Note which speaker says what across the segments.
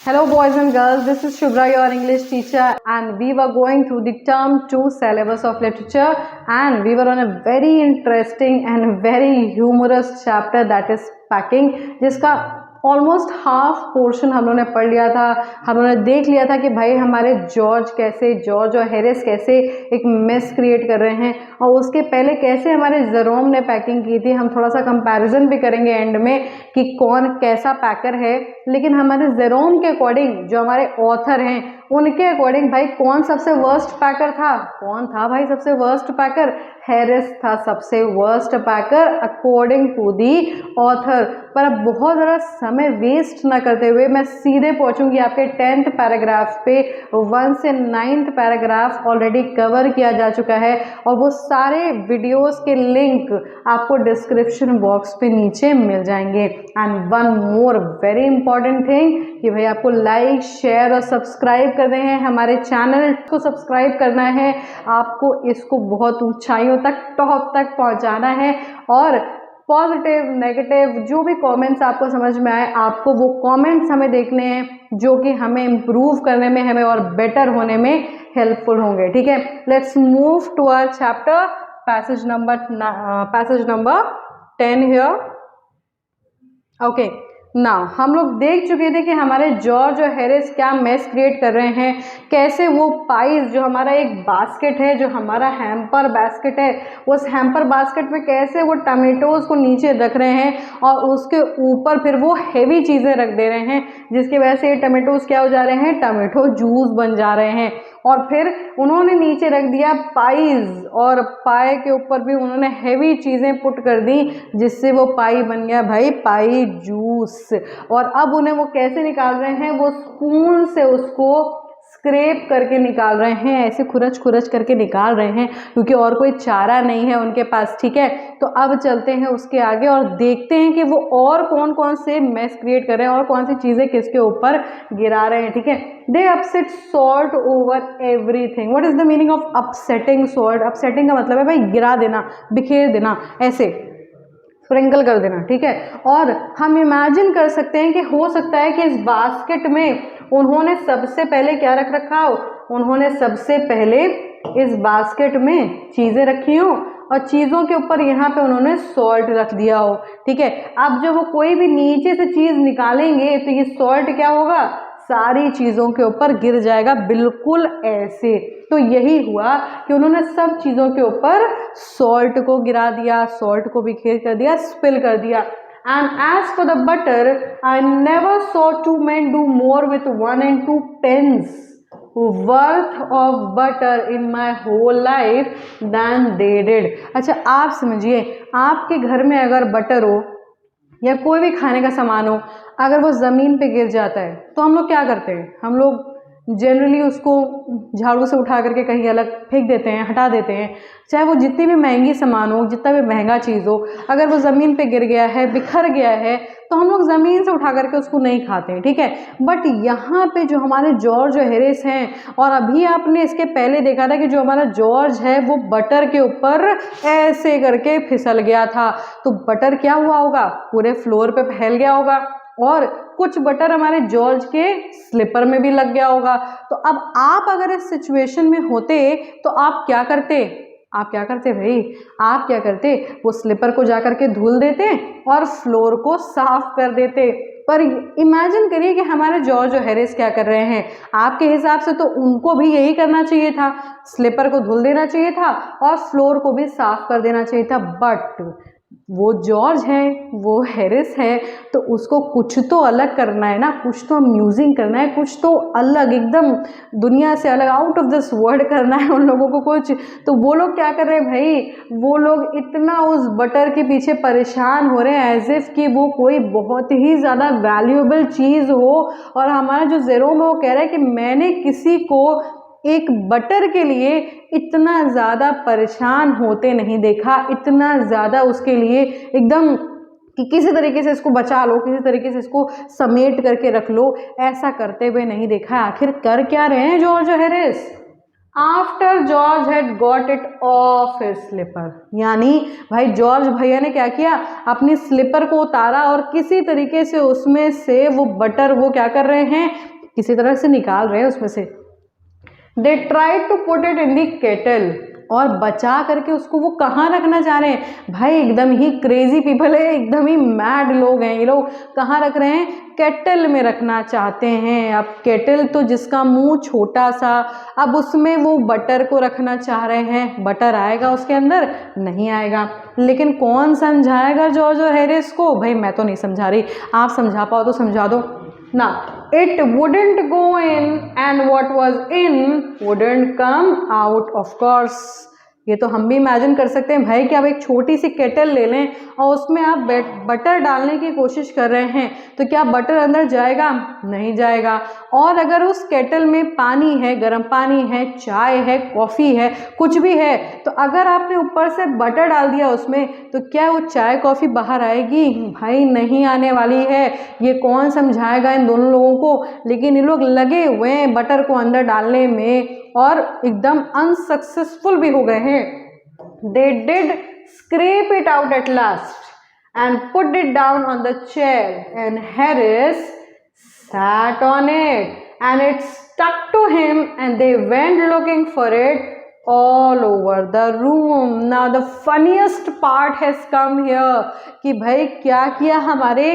Speaker 1: Hello boys and girls, this is Shubhra, your English teacher, and we were going through the term 2 syllabus of literature, and we were on a very interesting and very humorous chapter, that is packing, जिसका almost half portion हम लोगों ने पढ़ लिया था। हम लोगों ने देख लिया था कि भाई हमारे जॉर्ज और हैरिस कैसे एक मेस क्रिएट कर रहे हैं, और उसके पहले कैसे हमारे जेरोम ने पैकिंग की थी। हम थोड़ा सा कंपैरिजन भी करेंगे एंड में कि कौन कैसा पैकर है, लेकिन हमारे जेरोम के अकॉर्डिंग जो हमारे ऑथर हैं उनके अकॉर्डिंग भाई कौन सबसे वर्स्ट पैकर था? कौन था भाई सबसे वर्स्ट पैकर? हैरिस था सबसे worst packer according to the author. पर अब बहुत ज़्यादा समय वेस्ट ना करते हुए मैं सीधे पहुंचूंगी आपके 10th पैराग्राफ पे। 1 से 9th पैराग्राफ ऑलरेडी कवर किया जा चुका है, और वो सारे वीडियोस के लिंक आपको डिस्क्रिप्शन बॉक्स पे नीचे मिल जाएंगे। And one more very important thing कि भाई आपको लाइक, शेयर और सब्सक्राइब करने हैं, हमारे चैनल को सब्सक्राइब करना है, आपको इसको बहुत ऊंचाइयों तक, टॉप तक पहुंचाना है। और पॉजिटिव, नेगेटिव जो भी कमेंट्स आपको समझ में आए, आपको वो कमेंट्स हमें देखने हैं जो कि हमें इम्प्रूव करने में, हमें और बेटर होने में हेल्पफुल होंगे। ठीक है, let's move to our chapter, passage number 10 here. Okay, now हम लोग देख चुके थे कि हमारे जॉर्ज और हैरिस क्या मेस क्रिएट कर रहे हैं, कैसे वो पाइज जो हमारा एक बास्केट है, जो हमारा हैम्पर बास्केट है, उस हैम्पर बास्केट में कैसे वो टमेटोज को नीचे रख रहे हैं और उसके ऊपर फिर वो हैवी चीज़ें रख दे रहे हैं, जिसकी वजह से ये टमेटोज क्या हो जा रहे हैं? टमेटो जूस बन जा रहे हैं। और फिर उन्होंने नीचे रख दिया पाइज, और पाई के ऊपर भी उन्होंने हैवी चीज़ें पुट कर दी, जिससे वो पाई बन गया भाई पाई जूस। और अब उन्हें वो कैसे निकाल रहे हैं? वो स्पून से उसको स्क्रैप करके निकाल रहे हैं, ऐसे खुरच करके निकाल रहे हैं, क्योंकि और कोई चारा नहीं है उनके पास। ठीक है, तो अब चलते हैं उसके आगे और देखते हैं कि वो और कौन कौन से मेस क्रिएट कर रहे हैं और कौन सी चीज़ें किसके ऊपर गिरा रहे हैं। ठीक है, they upset salt over everything. What is the meaning of upsetting salt? Upsetting का मतलब है भाई गिरा देना, बिखेर देना, ऐसे स्प्रिंकल कर देना। ठीक है, और हम इमेजिन कर सकते हैं कि हो सकता है कि इस बास्केट में उन्होंने सबसे पहले क्या रख रखा हो? उन्होंने सबसे पहले इस बास्केट में चीज़ें रखी हो, और चीज़ों के ऊपर यहाँ पे उन्होंने सॉल्ट रख दिया हो। ठीक है, अब जब वो कोई भी नीचे से चीज़ निकालेंगे तो ये सॉल्ट क्या होगा? सारी चीज़ों के ऊपर गिर जाएगा, बिल्कुल ऐसे। तो यही हुआ कि उन्होंने सब चीज़ों के ऊपर सॉल्ट को गिरा दिया, सॉल्ट को बिखेर कर दिया, स्पिल कर दिया। And as for the butter, I never saw two men do more with 1 and 2 pence worth of butter in my whole life than they did. अच्छा, आप समझिए, आपके घर में अगर बटर हो या कोई भी खाने का सामान हो, अगर वो ज़मीन पे गिर जाता है तो हम लोग क्या करते हैं? हम लोग जनरली उसको झाड़ू से उठा करके कहीं अलग फेंक देते हैं, हटा देते हैं। चाहे वो जितनी भी महंगी सामान हो, जितना भी महंगा चीज़ हो, अगर वो ज़मीन पे गिर गया है, बिखर गया है, तो हम लोग ज़मीन से उठा करके उसको नहीं खाते हैं। ठीक है, बट यहाँ पे जो हमारे जॉर्ज और हैरिस हैं, और अभी आपने इसके पहले देखा था कि जो हमारा जॉर्ज है वो बटर के ऊपर ऐसे करके फिसल गया था, तो बटर क्या हुआ होगा? पूरे फ्लोर पे फैल गया होगा, और कुछ बटर हमारे जॉर्ज के स्लीपर में भी लग गया होगा। तो अब आप अगर इस सिचुएशन में होते तो आप क्या करते? भाई, आप क्या करते? वो स्लीपर को जा करके धुल देते और फ्लोर को साफ कर देते। पर इमेजिन करिए कि हमारे जॉर्ज और हैरिस क्या कर रहे हैं। आपके हिसाब से तो उनको भी यही करना चाहिए था, स्लीपर को धुल देना चाहिए था और फ्लोर को भी साफ कर देना चाहिए था। बट वो जॉर्ज है, वो हैरिस है, तो उसको कुछ तो अलग करना है ना, कुछ तो अम्यूजिंग करना है, कुछ तो अलग, एकदम दुनिया से अलग, आउट ऑफ दिस वर्ल्ड करना है उन लोगों को कुछ। तो वो लोग क्या कर रहे हैं भाई? वो लोग इतना उस बटर के पीछे परेशान हो रहे हैं एज इफ कि वो कोई बहुत ही ज़्यादा वैल्यूएबल चीज़ हो। और हमारा जो जेरोम है वो कह रहा है कि मैंने किसी को एक बटर के लिए इतना ज़्यादा परेशान होते नहीं देखा, इतना ज़्यादा उसके लिए एकदम कि किसी तरीके से इसको बचा लो, किसी तरीके से इसको समेट करके रख लो, ऐसा करते हुए नहीं देखा। आखिर कर क्या रहे हैं जॉर्ज और Harris? After George had got it off his slipper, यानी भाई जॉर्ज भैया ने क्या किया? अपनी स्लीपर को उतारा और किसी तरीके से उसमें से वो बटर वो क्या कर रहे हैं? किसी तरह से निकाल रहे हैं उसमें से। They try to put it in the kettle, और बचा करके उसको वो कहाँ रखना चाह रहे हैं भाई, एकदम ही क्रेजी पीपल है, एकदम ही मैड लोग हैं ये लोग। कहाँ रख रहे हैं, केटल में रखना चाहते हैं। अब केटल तो जिसका मुंह छोटा सा, अब उसमें वो बटर को रखना चाह रहे हैं। बटर आएगा उसके अंदर, नहीं आएगा। लेकिन कौन समझाएगा जॉर्ज और हैरिस को, भाई मैं तो नहीं समझा रही, आप समझा पाओ तो समझा दो ना। It wouldn't go in and what was in wouldn't come out of course। ये तो हम भी इमेजिन कर सकते हैं भाई कि आप एक छोटी सी केटल ले लें और उसमें आप बटर डालने की कोशिश कर रहे हैं, तो क्या बटर अंदर जाएगा, नहीं जाएगा। और अगर उस केटल में पानी है, गर्म पानी है, चाय है, कॉफ़ी है, कुछ भी है, तो अगर आपने ऊपर से बटर डाल दिया उसमें, तो क्या वो चाय कॉफ़ी बाहर आएगी, भाई नहीं आने वाली है। ये कौन समझाएगा इन दोनों लोगों को। लेकिन ये लोग लगे हुए हैं बटर को अंदर डालने में और एकदम अनसक्सेसफुल भी हो गए हैं। They did scrape it out at last and put it down on the chair and Harris sat on it and it stuck to him and they went looking for it all over the room। Now the funniest part has come here कि भाई क्या किया हमारे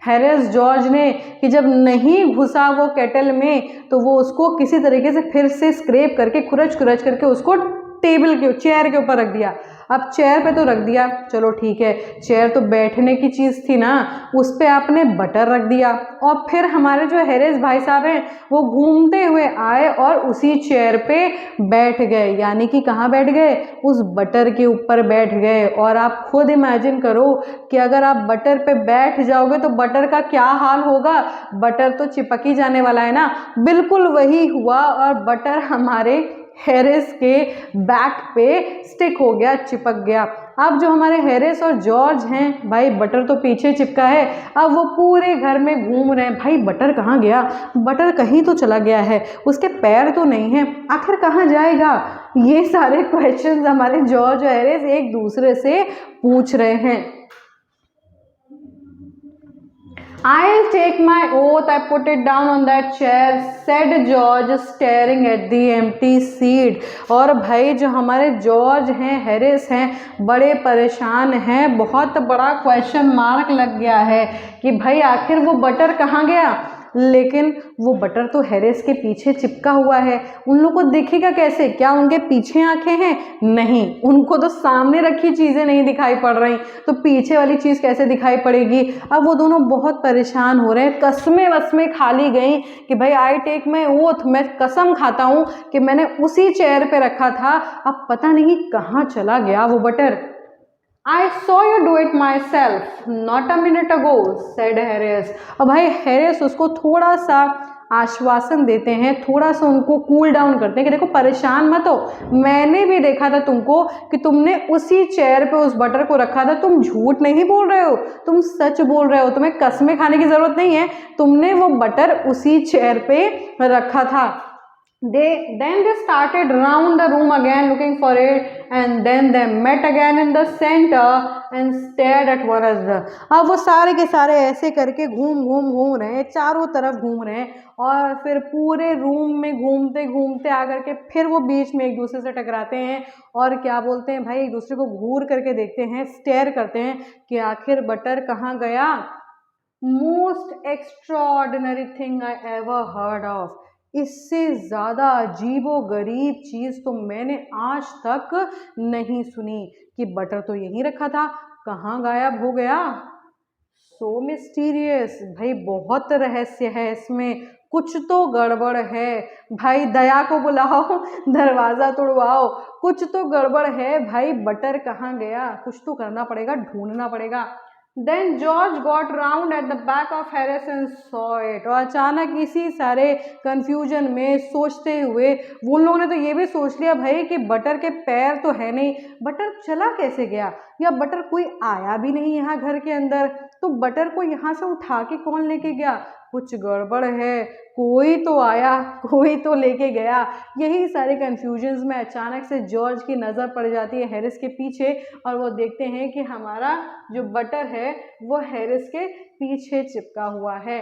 Speaker 1: Harris George ने कि जब नहीं घुसा वो केटल में, तो वो उसको किसी तरीके से फिर से स्क्रैप करके खुरच खुरच करके उसको टेबल के चेयर के ऊपर रख दिया। अब चेयर पे तो रख दिया, चलो ठीक है, चेयर तो बैठने की चीज़ थी ना, उस पर आपने बटर रख दिया। और फिर हमारे जो हैरिस भाई साहब हैं वो घूमते हुए आए और उसी चेयर पे बैठ गए, यानी कि कहाँ बैठ गए, उस बटर के ऊपर बैठ गए। और आप खुद इमेजिन करो कि अगर आप बटर पे बैठ जाओगे तो बटर का क्या हाल होगा, बटर तो चिपक ही जाने वाला है ना। बिल्कुल वही हुआ और बटर हमारे हैरिस के बैक पे स्टिक हो गया, चिपक गया। अब जो हमारे हैरिस और जॉर्ज हैं भाई, बटर तो पीछे चिपका है, अब वो पूरे घर में घूम रहे हैं, भाई बटर कहाँ गया, बटर कहीं तो चला गया है, उसके पैर तो नहीं है, आखिर कहाँ जाएगा। ये सारे क्वेश्चंस हमारे जॉर्ज और हैरिस एक दूसरे से पूछ रहे हैं। I'll take my oath I put it down on that chair, said George staring at the empty seat। और भाई जो हमारे जॉर्ज हैं, हैरिस हैं, बड़े परेशान हैं, बहुत बड़ा क्वेश्चन मार्क लग गया है कि भाई आखिर वो बटर कहाँ गया। लेकिन वो बटर तो हैरिस के पीछे चिपका हुआ है, उन लोगों को दिखेगा कैसे, क्या उनके पीछे आंखें हैं, नहीं, उनको तो सामने रखी चीज़ें नहीं दिखाई पड़ रही, तो पीछे वाली चीज़ कैसे दिखाई पड़ेगी। अब वो दोनों बहुत परेशान हो रहे हैं, कसमें वसमें खा ली गई कि भाई आई टेक माई ओथ, मैं कसम खाता हूँ कि मैंने उसी चेयर पे रखा था, अब पता नहीं कहाँ चला गया वो butter. I saw you do it myself not a minute ago, said Harris। और भाई हैरिस उसको थोड़ा सा आश्वासन देते हैं, थोड़ा सा उनको कूल डाउन करते हैं कि देखो परेशान मत हो, मैंने भी देखा था तुमको कि तुमने उसी चेयर पे उस बटर को रखा था, तुम झूठ नहीं बोल रहे हो, तुम सच बोल रहे हो, तुम्हें कसमें खाने की ज़रूरत नहीं है, तुमने वो बटर उसी चेयर पे रखा था। Then they started round the room again looking for it and then they met again in the center and stared at one another। अब वो सारे के सारे ऐसे करके घूम रहे हैं, चारों तरफ घूम रहे हैं और फिर पूरे रूम में घूमते घूमते आकर के फिर वो बीच में एक दूसरे से टकराते हैं और क्या बोलते हैं भाई, एक दूसरे को घूर करके देखते हैं, स्टेयर करते हैं कि आखिर बटर कहाँ गया। Most extraordinary thing I ever heard of, इससे ज़्यादा अजीबो गरीब चीज़ तो मैंने आज तक नहीं सुनी कि बटर तो यहीं रखा था, कहाँ गायब हो गया। सो मिस्टीरियस, भाई बहुत रहस्य है इसमें, कुछ तो गड़बड़ है भाई, दया को बुलाओ, दरवाज़ा तोड़वाओ, कुछ तो गड़बड़ है भाई, बटर कहाँ गया, कुछ तो करना पड़ेगा, ढूंढना पड़ेगा। Then George got round at the back of Harris and saw it। और अचानक इसी सारे कंफ्यूजन में सोचते हुए वो लोगों ने तो ये भी सोच लिया भाई कि बटर के पैर तो है नहीं, बटर चला कैसे गया, या बटर कोई आया भी नहीं यहाँ घर के अंदर, तो बटर को यहाँ से उठा के कौन लेके गया, कुछ गड़बड़ है, कोई तो आया कोई तो लेके गया। यही सारे कन्फ्यूजन्स में अचानक से जॉर्ज की नज़र पड़ जाती है हैरिस के पीछे और वो देखते हैं कि हमारा जो बटर है वो हैरिस के पीछे चिपका हुआ है।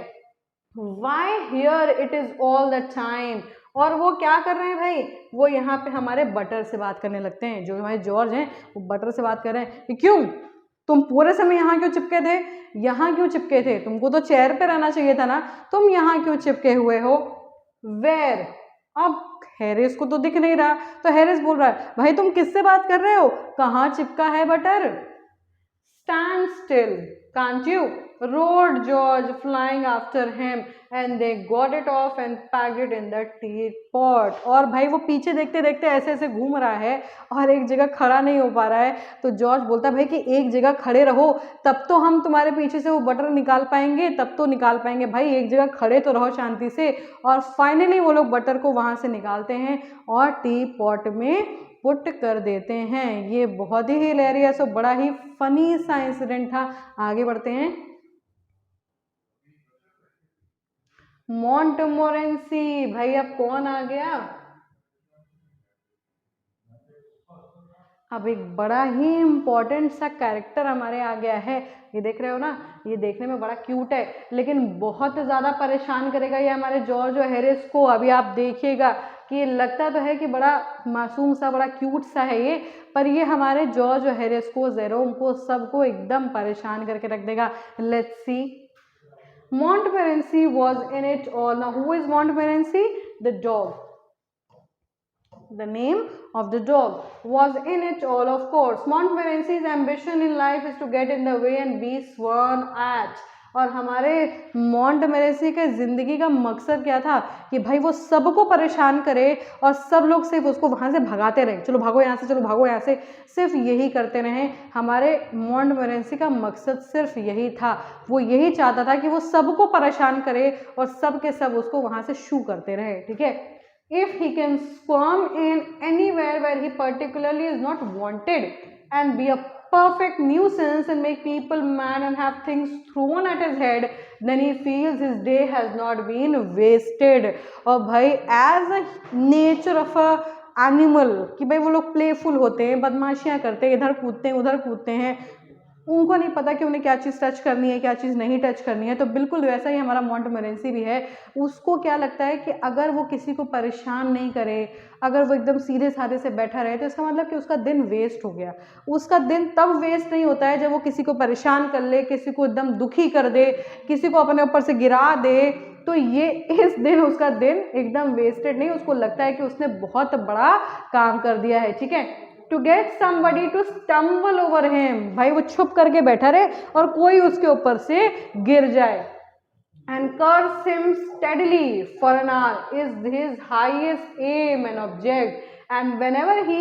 Speaker 1: Why here it is all the time. और वो क्या कर रहे हैं भाई, वो यहाँ पे हमारे बटर से बात करने लगते हैं, जो हमारे जॉर्ज हैं वो बटर से बात कर रहे हैं कि क्यों तुम पूरे समय यहाँ क्यों चिपके थे, यहाँ क्यों चिपके थे, तुमको तो चेयर पे रहना चाहिए था ना, तुम यहाँ क्यों चिपके हुए हो। वेयर, अब हैरिस को तो दिख नहीं रहा, तो हैरिस बोल रहा है भाई तुम किससे बात कर रहे हो, कहाँ चिपका है butter. Stand still, can't you? Roared George, flying after him, and they got it off and packed it in the teapot. और भाई वो पीछे देखते देखते ऐसे ऐसे घूम रहा है और एक जगह खड़ा नहीं हो पा रहा है, तो जॉर्ज बोलता है भाई कि एक जगह खड़े रहो, तब तो हम तुम्हारे पीछे से वो बटर निकाल पाएंगे, तब तो निकाल पाएंगे भाई, एक जगह खड़े तो रहो शांति से। और फाइनली वो लोग बटर को वहाँ से निकालते हैं और टी पॉट में पुट कर देते हैं। ये बहुत ही हिलेरियस और बड़ा ही फनी सा इंसिडेंट था। आगे बढ़ते हैं। मॉन्टमोरेंसी, भाई अब कौन आ गया, अब एक बड़ा ही इम्पोर्टेंट सा कैरेक्टर हमारे आ गया है। ये देख रहे हो ना, ये देखने में बड़ा क्यूट है लेकिन बहुत ज़्यादा परेशान करेगा ये हमारे जॉर्ज और हैरिस को। अभी आप देखिएगा कि ये लगता तो है कि बड़ा मासूम सा, बड़ा क्यूट सा है ये, पर ये हमारे जॉर्ज और हैरिस को, जेरोम को, सबको एकदम परेशान करके रख देगा। Let's see. Montmorency was in it all. Now who is Montmorency? The dog. The name of the dog was in it all, of course. Montmorency's ambition in life is to get in the way and be sworn at. और हमारे मॉन्टमेरेसी के ज़िंदगी का मकसद क्या था कि भाई वो सबको परेशान करे और सब लोग सिर्फ उसको वहाँ से भगाते रहे, चलो भागो यहाँ से, चलो भागो यहाँ से, सिर्फ यही करते रहे। हमारे मॉन्टमेरेसी का मकसद सिर्फ यही था, वो यही चाहता था कि वो सबको परेशान करे और सब के सब उसको वहाँ से शू करते रहे, ठीक है। If he can squirm in anywhere where he particularly is not wanted and be a perfect nuisance and make people mad and have things thrown at his head, then he feels his day has not been wasted. और भाई as a nature of a animal, कि भाई वो लोग playful होते हैं, बदमाशियाँ करते हैं, इधर कूदते हैं उधर कूदते हैं, उनको नहीं पता कि उन्हें क्या चीज़ टच करनी है क्या चीज़ नहीं टच करनी है। तो बिल्कुल वैसा ही हमारा मॉन्टमोरेंसी भी है। उसको क्या लगता है कि अगर वो किसी को परेशान नहीं करे, अगर वो एकदम सीधे साधे से बैठा रहे, तो इसका मतलब कि उसका दिन वेस्ट हो गया। उसका दिन तब वेस्ट नहीं होता है जब वो किसी को परेशान कर ले, किसी को एकदम दुखी कर दे, किसी को अपने ऊपर से गिरा दे, तो ये इस दिन उसका दिन एकदम वेस्टेड नहीं, उसको लगता है कि उसने बहुत बड़ा काम कर दिया है, ठीक है। To get somebody to stumble over him, भाई वो छुप करके बैठा रहे और कोई उसके ऊपर से गिर जाए। And curse him steadily for an hour is his highest aim and object. And whenever he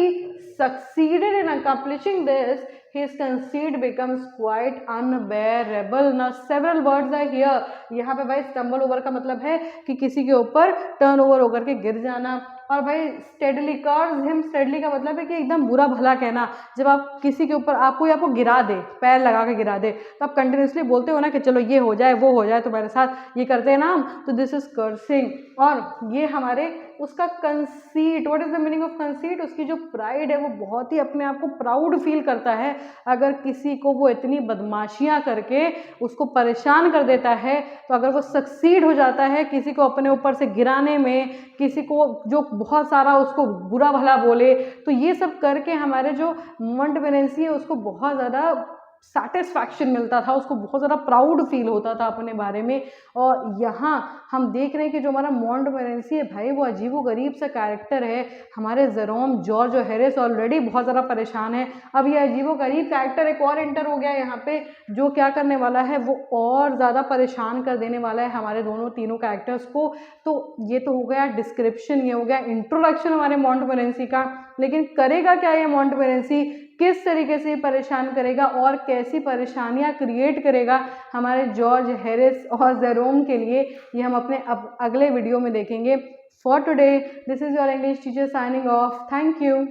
Speaker 1: succeeded in accomplishing this, his conceit becomes quite unbearable. Now several words are here. यहाँ पे भाई stumble over का मतलब है कि किसी के ऊपर turn over होकर के गिर जाना, और भाई स्टेडली, कर्स हिम स्टेडली का मतलब है कि एकदम बुरा भला कहना। जब आप किसी के ऊपर, आपको गिरा दे, पैर लगा के गिरा दे, तो आप कंटिन्यूसली बोलते हो ना कि चलो ये हो जाए वो हो जाए तुम्हारे साथ, ये करते हैं ना हम, तो दिस इज कर्सिंग। और ये हमारे उसका conceit, what is the meaning of conceit, उसकी जो प्राइड है वो बहुत ही अपने आप को प्राउड फील करता है। अगर किसी को वो इतनी बदमाशियां करके उसको परेशान कर देता है, तो अगर वो सक्सीड हो जाता है किसी को अपने ऊपर से गिराने में, किसी को जो बहुत सारा उसको बुरा भला बोले, तो ये सब करके हमारे जो मॉन्टमोरेंसी है उसको बहुत ज़्यादा सेटिस्फैक्शन मिलता था, उसको बहुत ज़्यादा प्राउड फील होता था अपने बारे में। और यहाँ हम देख रहे हैं कि जो हमारा मॉन्टमोरेंसी है भाई वो अजीबोगरीब सा कैरेक्टर है। हमारे जेरोम, जॉर्ज और हैरिस ऑलरेडी बहुत ज़्यादा परेशान है, अब ये अजीबोगरीब कैरेक्टर एक और एंटर हो गया यहाँ पे, जो क्या करने वाला है, वो और ज़्यादा परेशान कर देने वाला है हमारे दोनों तीनों कैरेक्टर्स को। तो ये तो हो गया डिस्क्रिप्शन, ये हो गया इंट्रोडक्शन हमारे मॉन्टमोरेंसी का। लेकिन करेगा क्या ये मॉन्टमोरेंसी, किस तरीके से परेशान करेगा और कैसी परेशानियां क्रिएट करेगा हमारे जॉर्ज, हैरिस और जेरोम के लिए, ये हम अपने अगले वीडियो में देखेंगे। For today this is your English teacher signing off. Thank you.